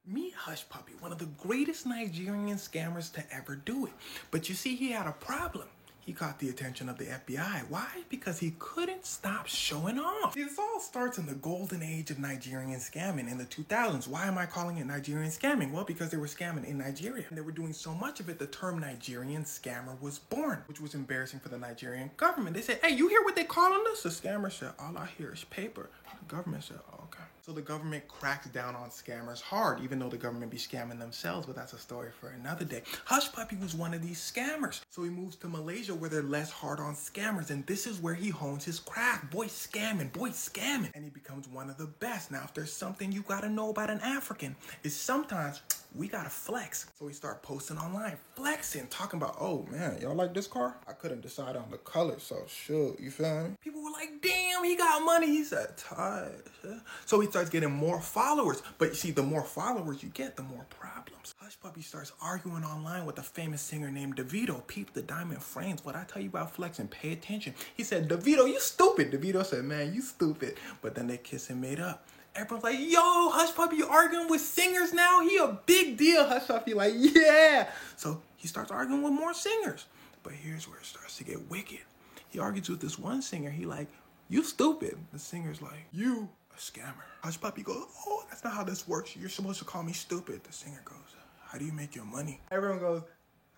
Meet Hush Puppy, one of the greatest Nigerian scammers to ever do it. But you see, he had a problem. He caught the attention of the FBI. Why? Because he couldn't stop showing off. This all starts in the golden age of Nigerian scamming in the 2000s. Why am I calling it Nigerian scamming? Well, because they were scamming in Nigeria. And they were doing so much of it, the term Nigerian scammer was born, which was embarrassing for the Nigerian government. They said, hey, you hear what they calling us? The scammer said, all I hear is paper. The government said, oh, okay. So the government cracked down on scammers hard, even though the government be scamming themselves, but that's a story for another day. Hush Puppy was one of these scammers. So he moves to Malaysia where they're less hard on scammers, and this is where he hones his craft. Boy scamming. And he becomes one of the best. Now, if there's something you gotta know about an African, is sometimes we gotta flex. So he started posting online, flexing, talking about, oh man, y'all like this car? I couldn't decide on the color, so shoot, you feel me? People were like, damn, he got money. He said, tight. So he starts getting more followers. But you see, the more followers you get, the more problems. Hush Puppy starts arguing online with a famous singer named Davido. Peep the diamond frames. What I tell you about flexing, pay attention. He said, Davido, you stupid. Davido said, man, you stupid. But then they kissed and made up. Everyone's like, yo, Hush Puppy, you arguing with singers now? He a big deal. Hush Puppy like, yeah. So he starts arguing with more singers. But here's where it starts to get wicked. He argues with this one singer. He like, you stupid. The singer's like, you a scammer. Hush Puppy goes, oh, that's not how this works. You're supposed to call me stupid. The singer goes, how do you make your money? Everyone goes,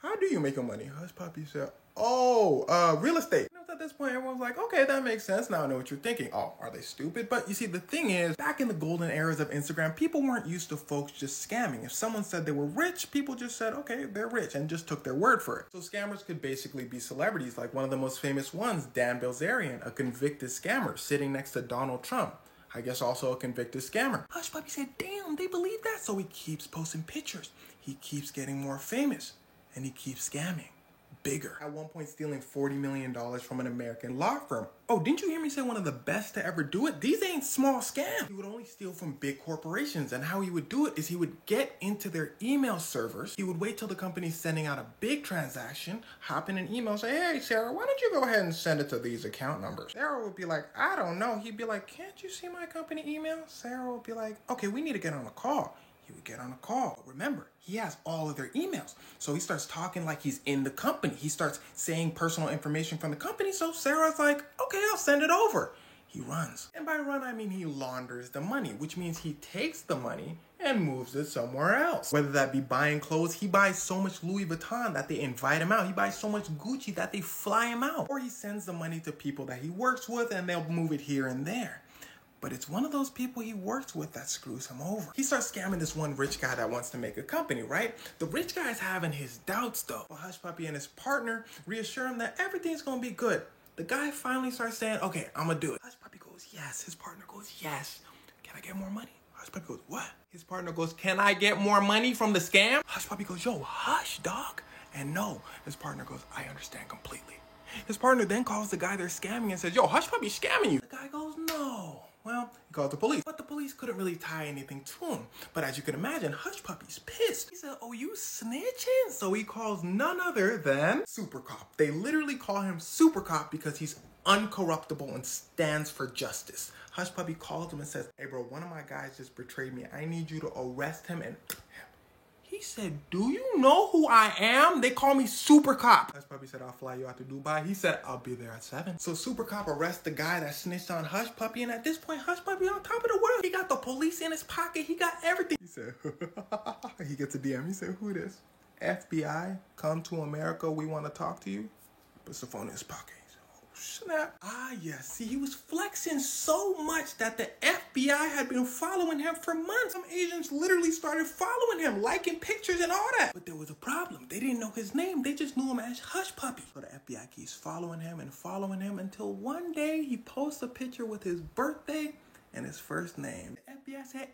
how do you make your money? Hush Puppy said, oh, real estate. At this point, everyone's like, okay, that makes sense. Now I know what you're thinking. Oh, are they stupid? But you see, the thing is, back in the golden eras of Instagram, people weren't used to folks just scamming. If someone said they were rich, people just said, okay, they're rich, and just took their word for it. So scammers could basically be celebrities, like one of the most famous ones, Dan Bilzerian, a convicted scammer sitting next to Donald Trump. I guess also a convicted scammer. Hush Puppy said, damn, they believe that. So he keeps posting pictures. He keeps getting more famous, and he keeps scamming. Bigger. At one point stealing $40 million from an American law firm. Oh, didn't you hear me say one of the best to ever do it? These ain't small scams. He would only steal from big corporations, and how he would do it is he would get into their email servers. He would wait till the company's sending out a big transaction, hop in an email, say, hey, Sarah, why don't you go ahead and send it to these account numbers? Sarah would be like, I don't know. He'd be like, can't you see my company email? Sarah would be like, okay, we need to get on a call. He would get on a call. But remember, he has all of their emails. So he starts talking like he's in the company. He starts saying personal information from the company. So Sarah's like, okay, I'll send it over. He runs. And by run, I mean he launders the money, which means he takes the money and moves it somewhere else. Whether that be buying clothes, he buys so much Louis Vuitton that they invite him out. He buys so much Gucci that they fly him out. Or he sends the money to people that he works with and they'll move it here and there. But it's one of those people he works with that screws him over. He starts scamming this one rich guy that wants to make a company, right? The rich guy's having his doubts though. But Hush Puppy and his partner reassure him that everything's gonna be good. The guy finally starts saying, okay, I'm gonna do it. Hush Puppy goes, yes. His partner goes, yes. Can I get more money? Hush Puppy goes, what? His partner goes, can I get more money from the scam? Hush Puppy goes, yo, hush, dog. And no, his partner goes, I understand completely. His partner then calls the guy they're scamming and says, yo, Hush Puppy's scamming you. The guy goes, no. Well, he called the police, but the police couldn't really tie anything to him. But as you can imagine, Hush Puppy's pissed. He said, oh, you snitching? So he calls none other than Super Cop. They literally call him Super Cop because he's uncorruptible and stands for justice. Hush Puppy calls him and says, hey bro, one of my guys just betrayed me. I need you to arrest him and... He said, do you know who I am? They call me Super Cop. Hush Puppy said, I'll fly you out to Dubai. He said, I'll be there at 7. So Super Cop arrests the guy that snitched on Hush Puppy. And at this point, Hush Puppy on top of the world. He got the police in his pocket. He got everything. He said, he gets a DM. He said, who this? FBI, come to America. We want to talk to you. Puts the phone in his pocket. Snap. Ah, yes. See, he was flexing so much that the FBI had been following him for months. Some agents literally started following him, liking pictures and all that. But there was a problem. They didn't know his name. They just knew him as Hush Puppy. So the FBI keeps following him until one day he posts a picture with his birthday and his first name. The FBI said,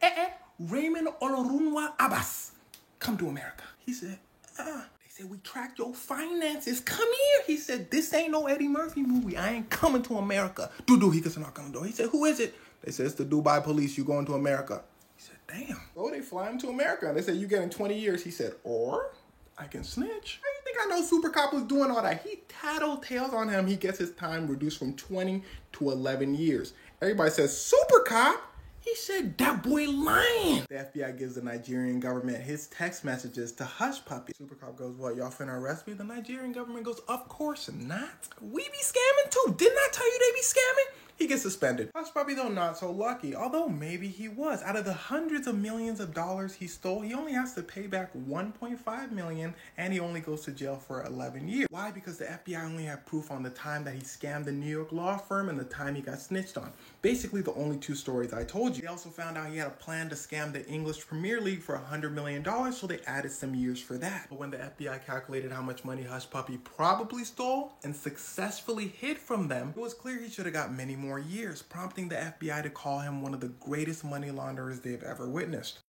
Raymond Olorunwa Abbas, come to America. He said, They said, we tracked your finances. Come here. He said, this ain't no Eddie Murphy movie. I ain't coming to America. He gets a knock on the door. He said, who is it? They said, it's the Dubai police. You going to America? He said, damn. So they fly him to America. They said, you getting 20 years. He said, or I can snitch. How you think I know Super Cop was doing all that? He tattletales on him. He gets his time reduced from 20 to 11 years. Everybody says, Super Cop? He said that boy lying. The FBI gives the Nigerian government his text messages to Hush Puppy. Super Cop goes, what, y'all finna arrest me? The Nigerian government goes, of course not. We be scamming too. Didn't I tell you they be scamming? He gets suspended. Hush Puppy, though, not so lucky. Although maybe he was. Out of the hundreds of millions of dollars he stole, he only has to pay back $1.5 million, and he only goes to jail for 11 years. Why? Because the FBI only had proof on the time that he scammed the New York law firm and the time he got snitched on. Basically, the only two stories I told you. They also found out he had a plan to scam the English Premier League for $100 million, so they added some years for that. But when the FBI calculated how much money Hush Puppy probably stole and successfully hid from them, it was clear he should have got many more years, prompting the FBI to call him one of the greatest money launderers they've ever witnessed.